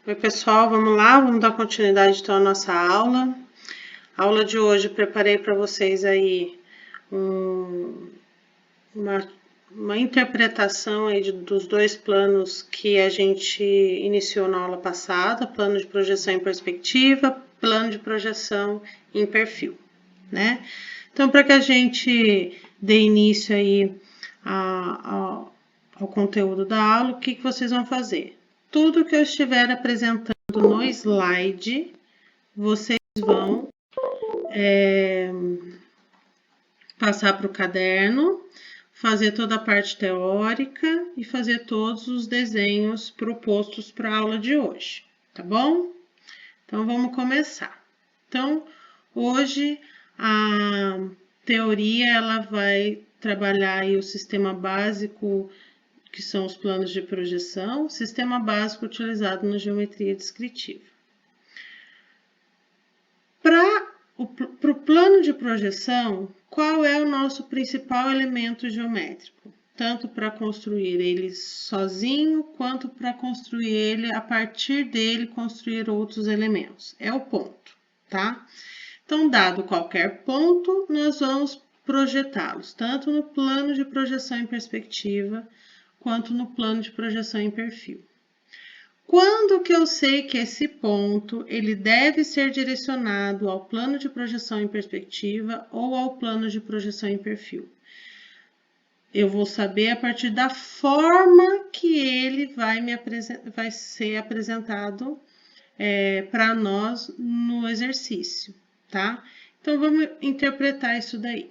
Oi, pessoal, vamos lá, vamos dar continuidade então à nossa aula. A aula de hoje preparei para vocês aí uma interpretação aí dos dois planos que a gente iniciou na aula passada, plano de projeção em perspectiva, plano de projeção em perfil, né? Então, para que a gente dê início aí ao conteúdo da aula, o que vocês vão fazer? Tudo que eu estiver apresentando no slide, vocês vão passar para o caderno, fazer toda a parte teórica e fazer todos os desenhos propostos para a aula de hoje, tá bom? Então, vamos começar. Então, hoje a teoria ela vai trabalhar aí o sistema básico, que são os planos de projeção, sistema básico utilizado na geometria descritiva. Para o plano de projeção, qual é o nosso principal elemento geométrico? Tanto para construir ele sozinho, quanto para construir ele, a partir dele, construir outros elementos. É o ponto, tá? Então, dado qualquer ponto, nós vamos projetá-los, tanto no plano de projeção em perspectiva, quanto no plano de projeção em perfil. Quando que eu sei que esse ponto ele deve ser direcionado ao plano de projeção em perspectiva ou ao plano de projeção em perfil? Eu vou saber a partir da forma que ele vai ser apresentado para nós no exercício, tá? Então, vamos interpretar isso daí.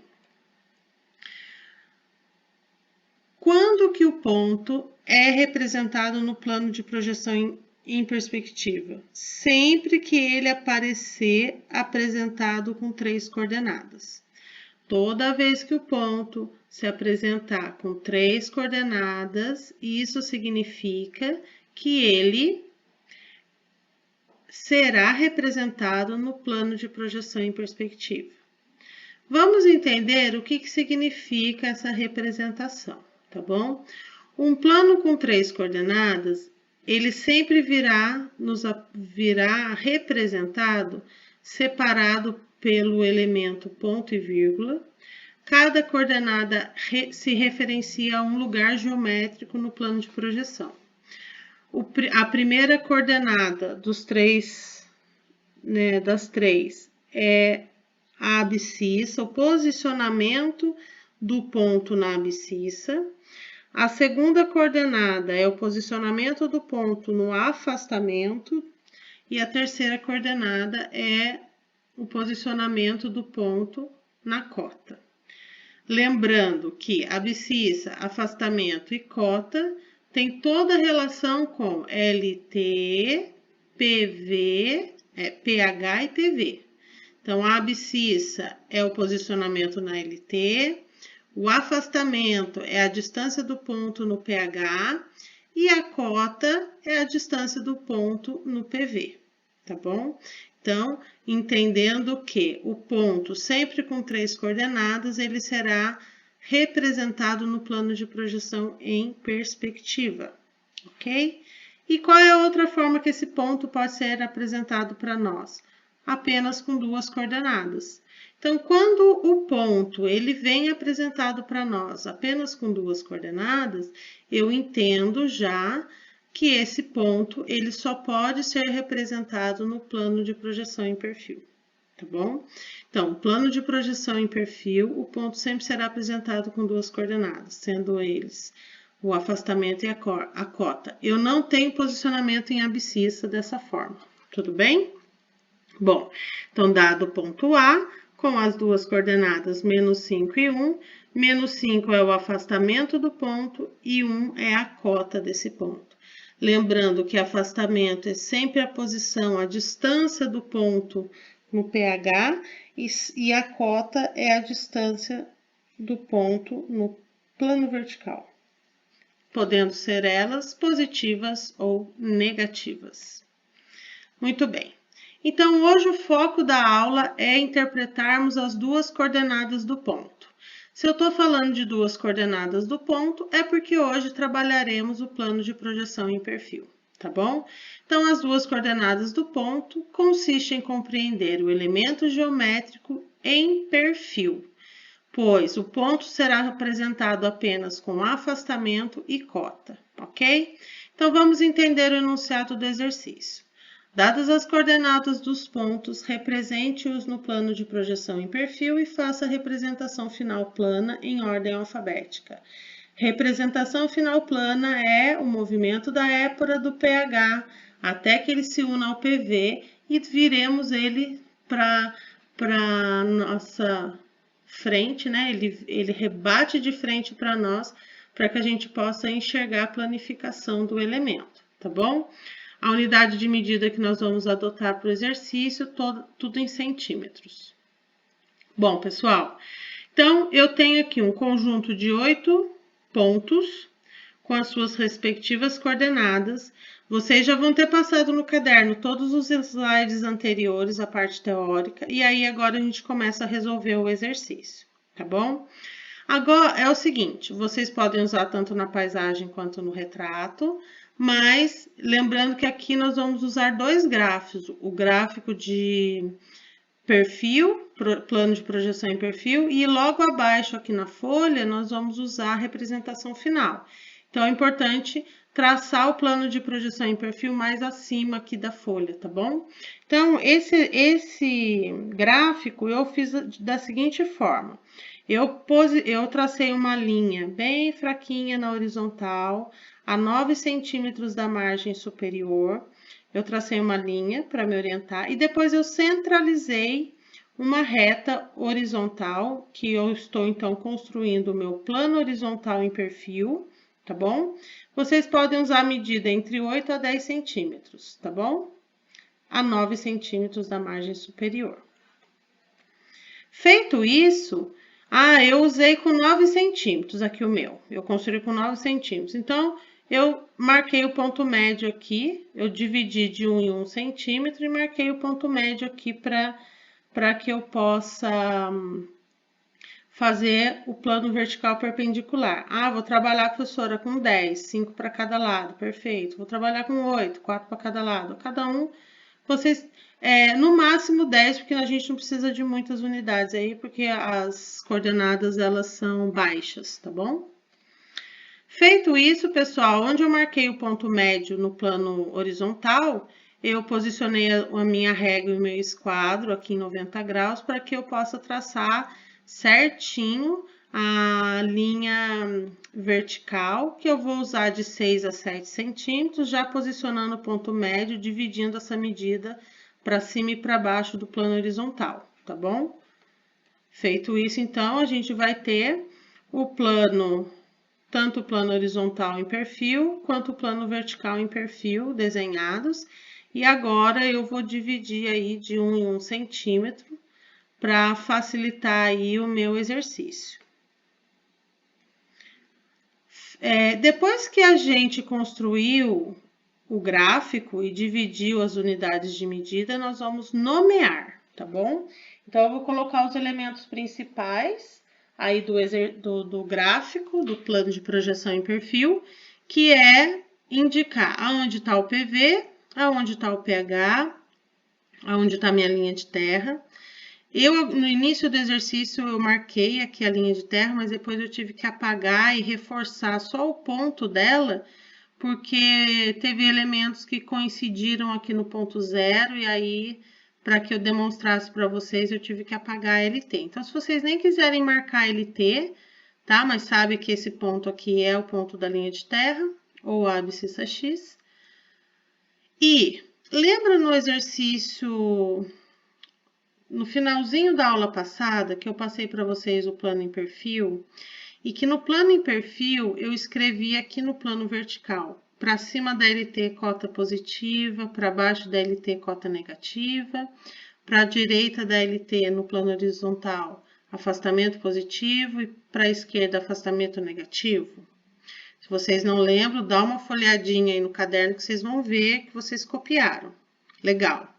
Quando que o ponto é representado no plano de projeção em perspectiva? Sempre que ele aparecer apresentado com 3 coordenadas. Toda vez que o ponto se apresentar com 3 coordenadas, isso significa que ele será representado no plano de projeção em perspectiva. Vamos entender o que significa essa representação, tá bom? Um plano com 3 coordenadas, ele sempre virá representado separado pelo elemento ponto e vírgula. Cada coordenada se referencia a um lugar geométrico no plano de projeção. A primeira coordenada das três é a abscissa, o posicionamento do ponto na abscissa. A segunda coordenada é o posicionamento do ponto no afastamento. E a terceira coordenada é o posicionamento do ponto na cota. Lembrando que abscissa, afastamento e cota tem toda a relação com LT, PV, PH e PV. Então, a abscissa é o posicionamento na LT, o afastamento é a distância do ponto no PH e a cota é a distância do ponto no PV, tá bom? Então, entendendo que o ponto, sempre com 3 coordenadas, ele será representado no plano de projeção em perspectiva, ok? E qual é a outra forma que esse ponto pode ser apresentado para nós? Apenas com 2 coordenadas. Então, quando o ponto ele vem apresentado para nós apenas com 2 coordenadas, eu entendo já que esse ponto ele só pode ser representado no plano de projeção em perfil, tá bom? Então, plano de projeção em perfil, o ponto sempre será apresentado com 2 coordenadas, sendo eles o afastamento e a cota. Eu não tenho posicionamento em abscissa dessa forma, tudo bem? Bom, então, dado o ponto A, com as 2 coordenadas menos 5 e 1, menos 5 é o afastamento do ponto e 1 é a cota desse ponto. Lembrando que afastamento é sempre a posição, a distância do ponto no pH e a cota é a distância do ponto no plano vertical, podendo ser elas positivas ou negativas. Muito bem. Então, hoje o foco da aula é interpretarmos as 2 coordenadas do ponto. Se eu estou falando de 2 coordenadas do ponto, é porque hoje trabalharemos o plano de projeção em perfil, tá bom? Então, as duas coordenadas do ponto consistem em compreender o elemento geométrico em perfil, pois o ponto será representado apenas com afastamento e cota, ok? Então, vamos entender o enunciado do exercício. Dadas as coordenadas dos pontos, represente-os no plano de projeção em perfil e faça a representação final plana em ordem alfabética. Representação final plana é o movimento da épora do pH até que ele se una ao PV e viremos ele para nossa frente, né? Ele rebate de frente para nós, para que a gente possa enxergar a planificação do elemento, tá bom? A unidade de medida que nós vamos adotar para o exercício, tudo em centímetros. Bom, pessoal, então eu tenho aqui um conjunto de 8 pontos com as suas respectivas coordenadas. Vocês já vão ter passado no caderno todos os slides anteriores, a parte teórica, e aí agora a gente começa a resolver o exercício, tá bom? Agora é o seguinte, vocês podem usar tanto na paisagem quanto no retrato, mas lembrando que aqui nós vamos usar dois gráficos, o gráfico de perfil, plano de projeção em perfil, e logo abaixo aqui na folha nós vamos usar a representação final. Então é importante traçar o plano de projeção em perfil mais acima aqui da folha, tá bom? Então esse gráfico eu fiz da seguinte forma. Eu tracei uma linha bem fraquinha na horizontal, a 9 centímetros da margem superior. Eu tracei uma linha para me orientar e depois eu centralizei uma reta horizontal, que eu estou então construindo o meu plano horizontal em perfil, tá bom? Vocês podem usar a medida entre 8 a 10 centímetros, tá bom? A 9 centímetros da margem superior. Feito isso, eu usei com 9 centímetros aqui o meu. Eu construí com 9 centímetros. Então, eu marquei o ponto médio aqui. Eu dividi de 1 em 1 centímetro e marquei o ponto médio aqui para que eu possa fazer o plano vertical perpendicular. Vou trabalhar, professora, com 10, 5 para cada lado. Perfeito. Vou trabalhar com 8, 4 para cada lado. Cada um, vocês... no máximo 10, porque a gente não precisa de muitas unidades aí, porque as coordenadas elas são baixas, tá bom? Feito isso, pessoal, onde eu marquei o ponto médio no plano horizontal, eu posicionei a minha régua e o meu esquadro aqui em 90 graus para que eu possa traçar certinho a linha vertical, que eu vou usar de 6 a 7 centímetros, já posicionando o ponto médio, dividindo essa medida para cima e para baixo do plano horizontal, tá bom? Feito isso, então, a gente vai ter o plano, tanto o plano horizontal em perfil, quanto o plano vertical em perfil desenhados. E agora, eu vou dividir aí de 1 em 1 centímetro para facilitar aí o meu exercício. Depois que a gente construiu o gráfico e dividiu as unidades de medida, nós vamos nomear, tá bom? Então, eu vou colocar os elementos principais aí do gráfico, do plano de projeção em perfil, que é indicar aonde está o PV, aonde está o pH, aonde está a minha linha de terra. No início do exercício, eu marquei aqui a linha de terra, mas depois eu tive que apagar e reforçar só o ponto dela, porque teve elementos que coincidiram aqui no ponto 0, e aí, para que eu demonstrasse para vocês, eu tive que apagar a LT. Então, se vocês nem quiserem marcar a LT, tá? Mas sabe que esse ponto aqui é o ponto da linha de terra, ou a abscissa X. E lembra no exercício, no finalzinho da aula passada, que eu passei para vocês o plano em perfil? E que no plano em perfil, eu escrevi aqui no plano vertical, para cima da LT cota positiva, para baixo da LT cota negativa, para a direita da LT no plano horizontal, afastamento positivo e para a esquerda, afastamento negativo. Se vocês não lembram, dá uma folhadinha aí no caderno que vocês vão ver que vocês copiaram. Legal.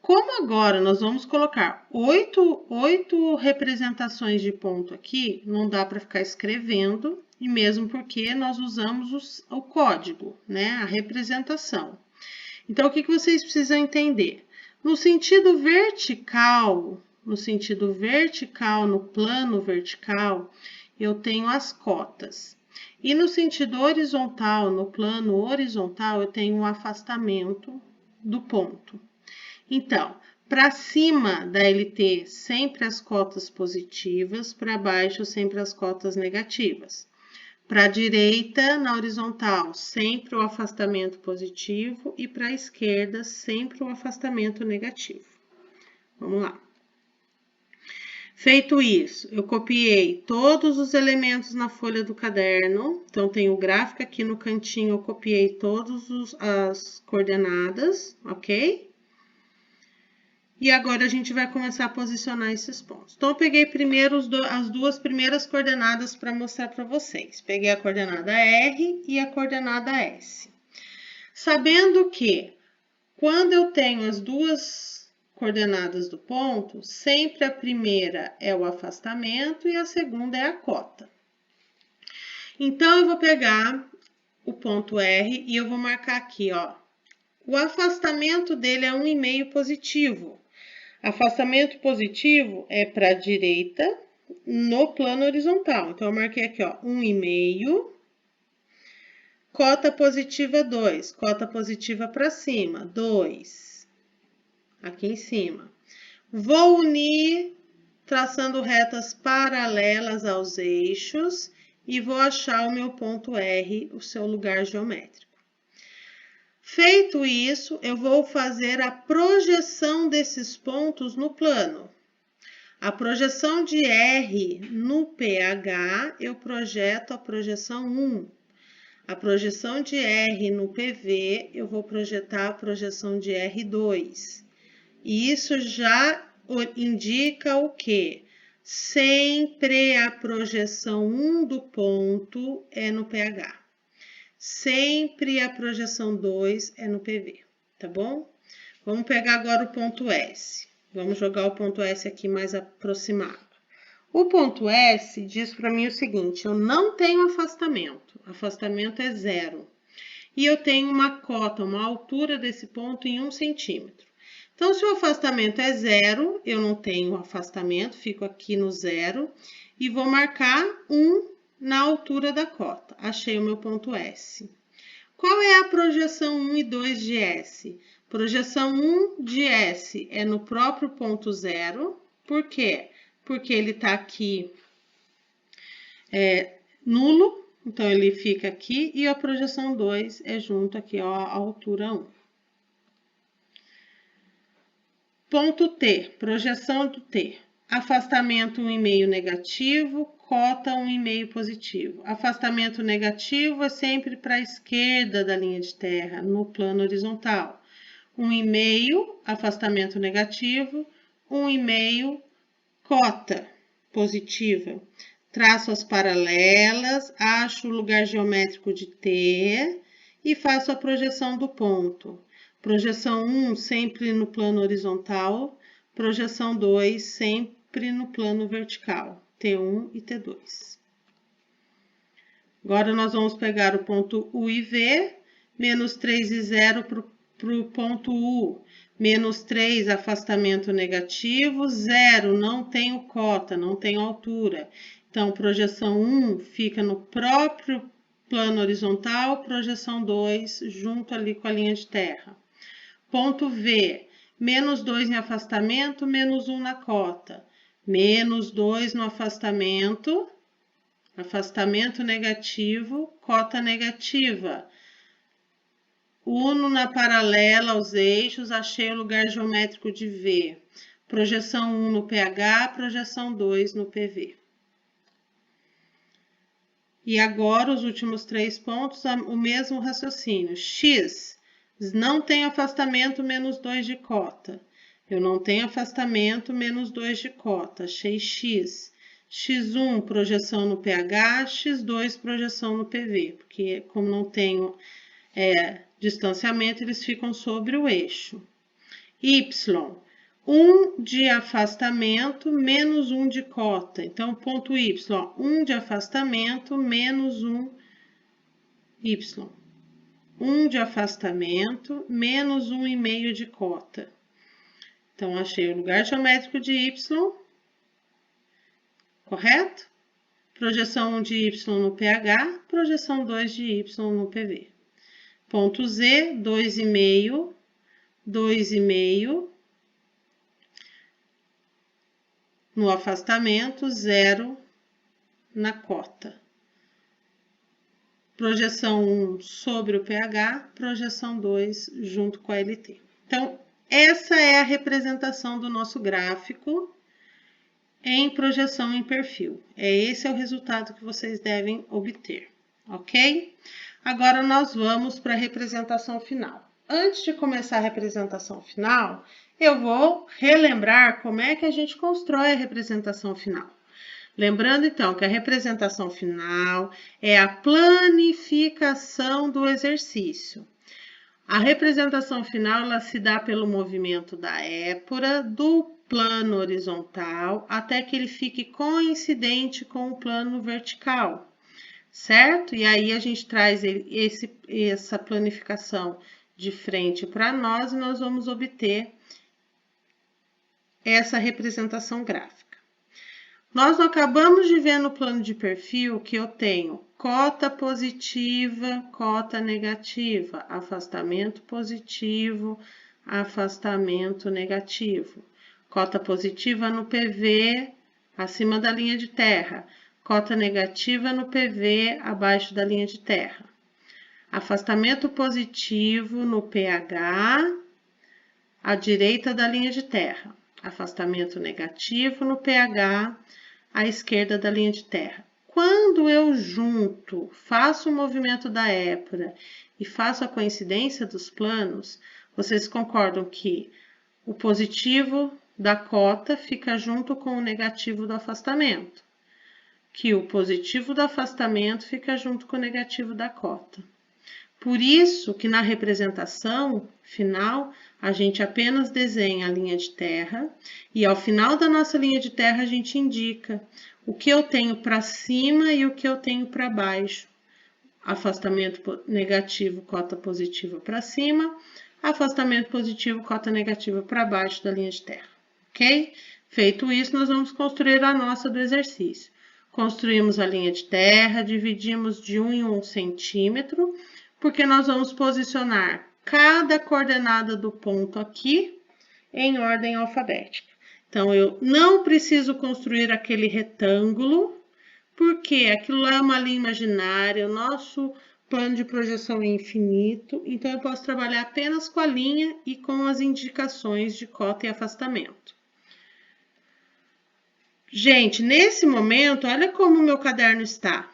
Como agora nós vamos colocar 8 representações de ponto aqui, não dá para ficar escrevendo e mesmo porque nós usamos o código, né? A representação. Então, o que vocês precisam entender? No sentido vertical, no plano vertical, eu tenho as cotas. E no sentido horizontal, no plano horizontal, eu tenho o afastamento do ponto. Então, para cima da LT, sempre as cotas positivas, para baixo, sempre as cotas negativas. Para a direita, na horizontal, sempre o afastamento positivo e para a esquerda, sempre o afastamento negativo. Vamos lá. Feito isso, eu copiei todos os elementos na folha do caderno. Então, tem o gráfico aqui no cantinho, eu copiei todas as coordenadas, ok? E agora a gente vai começar a posicionar esses pontos. Então, eu peguei primeiro as duas primeiras coordenadas para mostrar para vocês. Peguei a coordenada R e a coordenada S. Sabendo que quando eu tenho as duas coordenadas do ponto, sempre a primeira é o afastamento e a segunda é a cota. Então, eu vou pegar o ponto R e eu vou marcar aqui, ó. O afastamento dele é 1,5 positivo. Afastamento positivo é para a direita no plano horizontal. Então, eu marquei aqui, ó, 1,5. Cota positiva 2. Cota positiva para cima, 2. Aqui em cima. Vou unir traçando retas paralelas aos eixos e vou achar o meu ponto R, o seu lugar geométrico. Feito isso, eu vou fazer a projeção desses pontos no plano. A projeção de R no PH, eu projeto a projeção 1. A projeção de R no PV, eu vou projetar a projeção de R2. E isso já indica o quê? Sempre a projeção 1 do ponto é no PH. Sempre a projeção 2 é no PV, tá bom? Vamos pegar agora o ponto S. Vamos jogar o ponto S aqui mais aproximado. O ponto S diz para mim o seguinte, eu não tenho afastamento. Afastamento é 0. E eu tenho uma cota, uma altura desse ponto em 1 centímetro. Então, se o afastamento é 0, eu não tenho afastamento, fico aqui no 0. E vou marcar 1 na altura da cota. Achei o meu ponto S. Qual é a projeção 1 e 2 de S? Projeção 1 de S é no próprio ponto 0. Por quê? Porque ele está aqui nulo, então ele fica aqui. E a projeção 2 é junto aqui, ó, à altura 1. Ponto T, projeção do T. Afastamento 1,5 negativo, cota 1,5 positivo. Afastamento negativo é sempre para a esquerda da linha de terra, no plano horizontal. 1,5, afastamento negativo, 1,5, cota positiva. Traço as paralelas, acho o lugar geométrico de T e faço a projeção do ponto. Projeção 1 sempre no plano horizontal, projeção 2 sempre no plano vertical, T1 e T2. Agora, nós vamos pegar o ponto U e V, menos 3 e 0 para o ponto U. Menos 3, afastamento negativo, 0, não tenho cota, não tenho altura. Então, projeção 1 fica no próprio plano horizontal, projeção 2 junto ali com a linha de terra. Ponto V, menos 2 em afastamento, menos 1 na cota. Menos 2 no afastamento, afastamento negativo, cota negativa. Uno na paralela aos eixos, achei o lugar geométrico de V. Projeção 1 no PH, projeção 2 no PV. E agora, os últimos 3 pontos, o mesmo raciocínio. X, não tem afastamento, menos 2 de cota. Eu não tenho afastamento, menos 2 de cota. Achei X. X1, projeção no PH, X2, projeção no PV. Porque, como não tenho distanciamento, eles ficam sobre o eixo. Y, 1 de afastamento menos 1 de cota. Então, ponto Y, ó, 1 de afastamento menos 1 Y. 1 de afastamento menos 1,5 de cota. Então, achei o lugar geométrico de Y, correto? Projeção 1 de Y no PH, projeção 2 de Y no PV. Ponto Z, 2,5, 2,5. No afastamento, 0 na cota. Projeção 1 sobre o pH, projeção 2 junto com a LT. Então, essa é a representação do nosso gráfico em projeção em perfil. Esse é o resultado que vocês devem obter, ok? Agora, nós vamos para a representação final. Antes de começar a representação final, eu vou relembrar como é que a gente constrói a representação final. Lembrando, então, que a representação final é a planificação do exercício. A representação final ela se dá pelo movimento da épora do plano horizontal até que ele fique coincidente com o plano vertical, certo? E aí a gente traz essa planificação de frente para nós e nós vamos obter essa representação gráfica. Nós acabamos de ver no plano de perfil que eu tenho cota positiva, cota negativa, afastamento positivo, afastamento negativo. Cota positiva no PV, acima da linha de terra. Cota negativa no PV, abaixo da linha de terra. Afastamento positivo no pH, à direita da linha de terra. Afastamento negativo no pH, à esquerda da linha de terra. Quando eu junto, faço o movimento da épora e faço a coincidência dos planos, vocês concordam que o positivo da cota fica junto com o negativo do afastamento, que o positivo do afastamento fica junto com o negativo da cota. Por isso que na representação final, a gente apenas desenha a linha de terra e ao final da nossa linha de terra a gente indica o que eu tenho para cima e o que eu tenho para baixo. Afastamento negativo, cota positiva para cima, afastamento positivo, cota negativa para baixo da linha de terra, ok? Feito isso, nós vamos construir a nossa do exercício. Construímos a linha de terra, dividimos de 1 em 1 centímetro, porque nós vamos posicionar cada coordenada do ponto aqui em ordem alfabética. Então, eu não preciso construir aquele retângulo, porque aquilo lá é uma linha imaginária, o nosso plano de projeção é infinito, então eu posso trabalhar apenas com a linha e com as indicações de cota e afastamento. Gente, nesse momento, olha como o meu caderno está.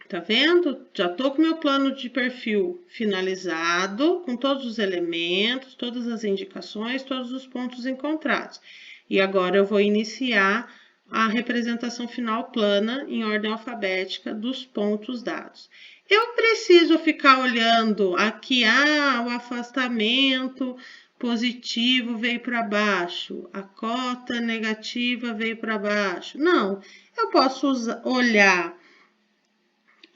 Tá vendo? Já tô com meu plano de perfil finalizado, com todos os elementos, todas as indicações, todos os pontos encontrados. E agora eu vou iniciar a representação final plana em ordem alfabética dos pontos dados. Eu preciso ficar olhando aqui, o afastamento positivo veio para baixo, a cota negativa veio para baixo. Não, eu posso olhar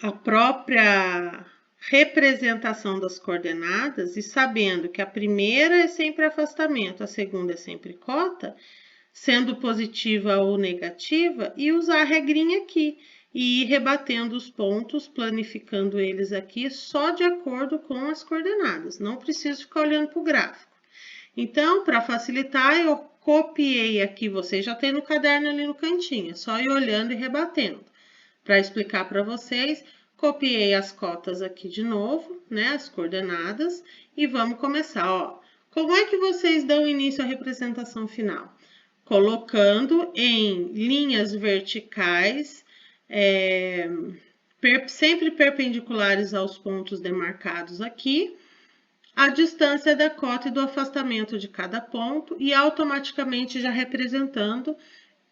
a própria representação das coordenadas e sabendo que a primeira é sempre afastamento, a segunda é sempre cota, sendo positiva ou negativa, e usar a regrinha aqui e ir rebatendo os pontos, planificando eles aqui só de acordo com as coordenadas. Não preciso ficar olhando para o gráfico. Então, para facilitar, eu copiei aqui, vocês já tem no caderno ali no cantinho, é só ir olhando e rebatendo. Para explicar para vocês, copiei as cotas aqui de novo, né, as coordenadas, e vamos começar, ó. Como é que vocês dão início à representação final? Colocando em linhas verticais, sempre perpendiculares aos pontos demarcados aqui, a distância da cota e do afastamento de cada ponto e automaticamente já representando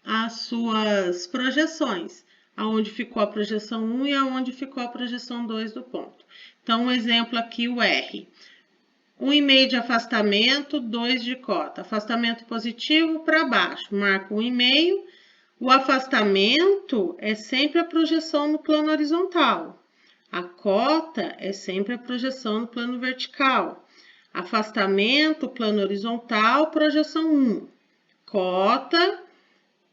as suas projeções, aonde ficou a projeção 1 e aonde ficou a projeção 2 do ponto. Então, um exemplo aqui, o R. 1,5 de afastamento, 2 de cota. Afastamento positivo para baixo, marco 1,5. O afastamento é sempre a projeção no plano horizontal. A cota é sempre a projeção no plano vertical. Afastamento, plano horizontal, projeção 1. Cota,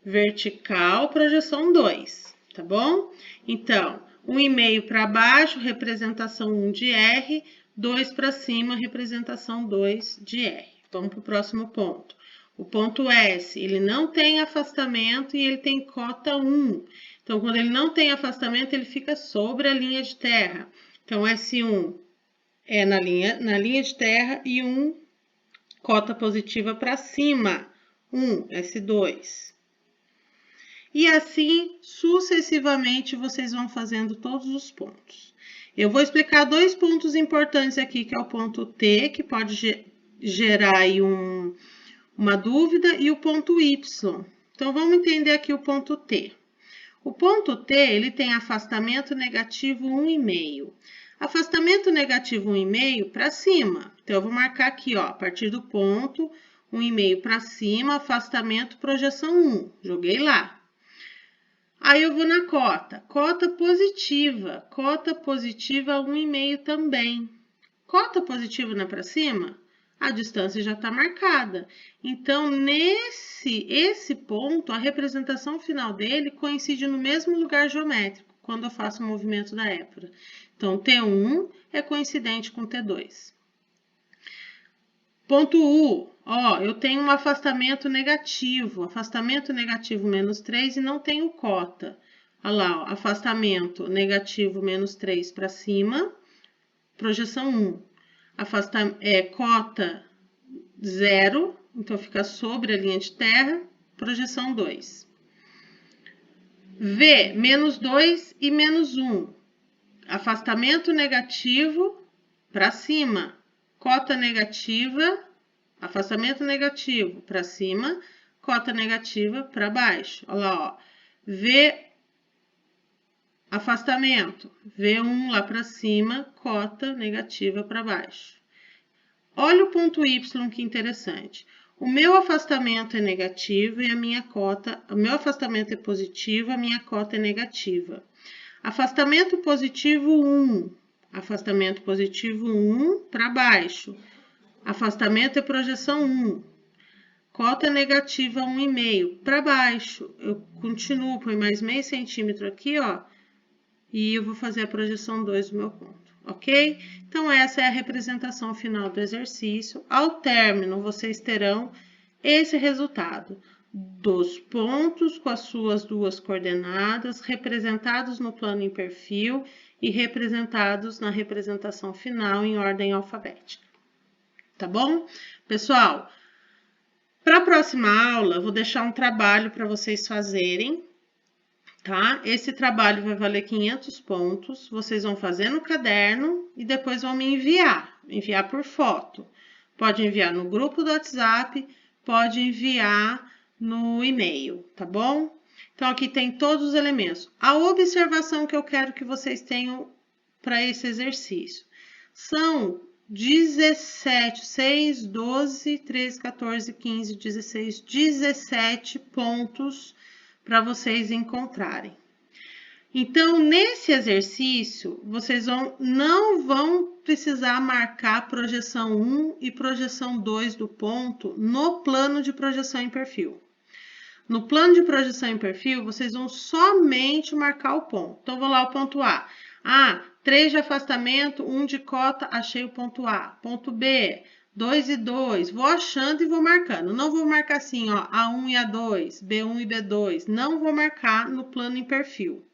vertical, projeção 2, tá bom? Então, 1,5 para baixo, representação 1 de R, 2 para cima, representação 2 de R. Vamos para o próximo ponto. O ponto S, ele não tem afastamento e ele tem cota 1. Então, quando ele não tem afastamento, ele fica sobre a linha de terra. Então, S1 é na linha de terra e 1 cota positiva para cima. 1, S2. E assim, sucessivamente, vocês vão fazendo todos os pontos. Eu vou explicar 2 pontos importantes aqui, que é o ponto T, que pode gerar aí uma dúvida, e o ponto Y. Então, vamos entender aqui o ponto T. O ponto T, ele tem afastamento negativo 1,5. Afastamento negativo 1,5 para cima. Então, eu vou marcar aqui, ó, a partir do ponto 1,5 para cima, afastamento, projeção 1. Joguei lá. Aí eu vou na cota. Cota positiva 1,5 também. Cota positiva não é para cima? A distância já está marcada. Então, esse ponto, a representação final dele coincide no mesmo lugar geométrico, quando eu faço o movimento da épora. Então, T1 é coincidente com T2. Ponto U, ó, eu tenho um afastamento negativo menos 3 e não tenho cota. Olha lá, ó, afastamento negativo menos 3 para cima, projeção 1. Cota 0, então fica sobre a linha de terra, projeção 2. V, menos 2 e menos 1. Afastamento negativo para cima, cota negativa, afastamento negativo para cima, cota negativa para baixo. Olha lá, ó. V, afastamento, V1 lá para cima, cota negativa para baixo. Olha o ponto Y, que interessante. O meu afastamento é negativo e a minha cota, o meu afastamento é positivo, a minha cota é negativa. Afastamento positivo 1, afastamento positivo 1 para baixo. Afastamento é projeção 1. Cota negativa 1,5 para baixo. Eu continuo, põe mais meio centímetro aqui, ó. E eu vou fazer a projeção 2 do meu ponto, ok? Então, essa é a representação final do exercício. Ao término, vocês terão esse resultado dos pontos com as suas 2 coordenadas, representados no plano em perfil e representados na representação final em ordem alfabética. Tá bom? Pessoal, para a próxima aula, eu vou deixar um trabalho para vocês fazerem, tá? Esse trabalho vai valer 500 pontos, vocês vão fazer no caderno e depois vão me enviar por foto. Pode enviar no grupo do WhatsApp, pode enviar no e-mail, tá bom? Então, aqui tem todos os elementos. A observação que eu quero que vocês tenham para esse exercício são 17, 6, 12, 13, 14, 15, 16, 17 pontos para vocês encontrarem. Então, nesse exercício, vocês não vão precisar marcar projeção 1 e projeção 2 do ponto no plano de projeção em perfil. No plano de projeção em perfil, vocês vão somente marcar o ponto. Então, vou lá o ponto A. 3 de afastamento, 1 de cota, achei o ponto A. Ponto B, 2 e 2. Vou achando e vou marcando. Não vou marcar assim, ó, A1 e A2, B1 e B2. Não vou marcar no plano em perfil.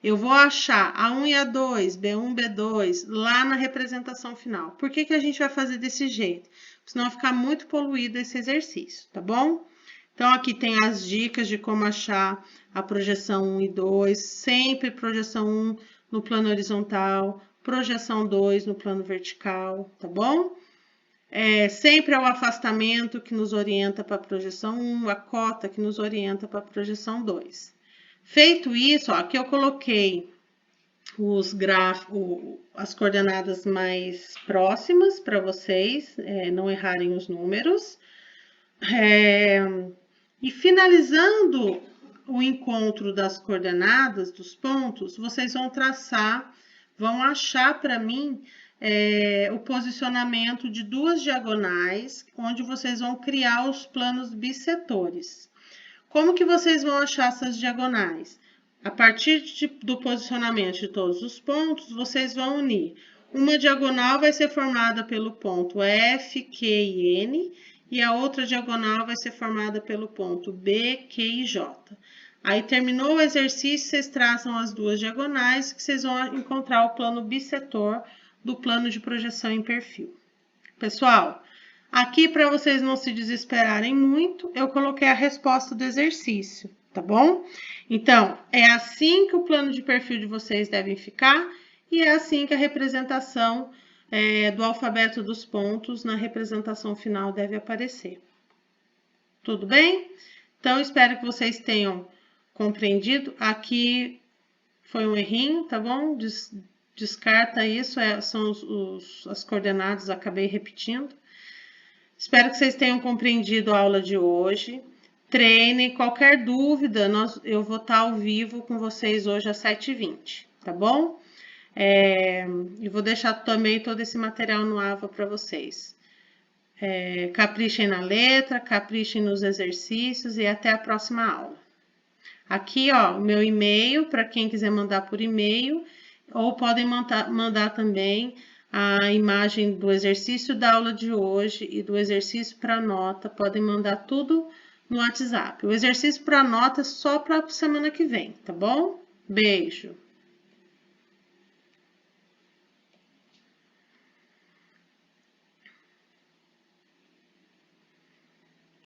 Eu vou achar A1 e A2, B1 e B2 lá na representação final. Por que a gente vai fazer desse jeito? Senão vai ficar muito poluído esse exercício, tá bom? Então, aqui tem as dicas de como achar a projeção 1 e 2. Sempre projeção 1 no plano horizontal, projeção 2 no plano vertical, tá bom? Sempre é o afastamento que nos orienta para a projeção 1, a cota que nos orienta para a projeção 2. Feito isso, ó, aqui eu coloquei as coordenadas mais próximas para vocês não errarem os números. E finalizando o encontro das coordenadas, dos pontos, vocês vão achar para mim o posicionamento de duas diagonais, onde vocês vão criar os planos bissetores. Como que vocês vão achar essas diagonais? A partir do posicionamento de todos os pontos, vocês vão unir. Uma diagonal vai ser formada pelo ponto F, Q e N, e a outra diagonal vai ser formada pelo ponto B, Q e J. Aí, terminou o exercício, vocês traçam as duas diagonais, que vocês vão encontrar o plano bissetor do plano de projeção em perfil. Pessoal, aqui, para vocês não se desesperarem muito, eu coloquei a resposta do exercício, tá bom? Então, é assim que o plano de perfil de vocês deve ficar e é assim que a representação do alfabeto dos pontos na representação final deve aparecer. Tudo bem? Então, espero que vocês tenham compreendido. Aqui foi um errinho, tá bom? Descarta isso, são as coordenadas, acabei repetindo. Espero que vocês tenham compreendido a aula de hoje. Treinem, qualquer dúvida, eu vou estar ao vivo com vocês hoje às 7h20, tá bom? E vou deixar também todo esse material no AVA para vocês. Caprichem na letra, caprichem nos exercícios e até a próxima aula. Aqui, ó, o meu e-mail, para quem quiser mandar por e-mail, ou podem mandar também a imagem do exercício da aula de hoje e do exercício para nota, podem mandar tudo no WhatsApp. O exercício para nota é só para a semana que vem, tá bom? Beijo!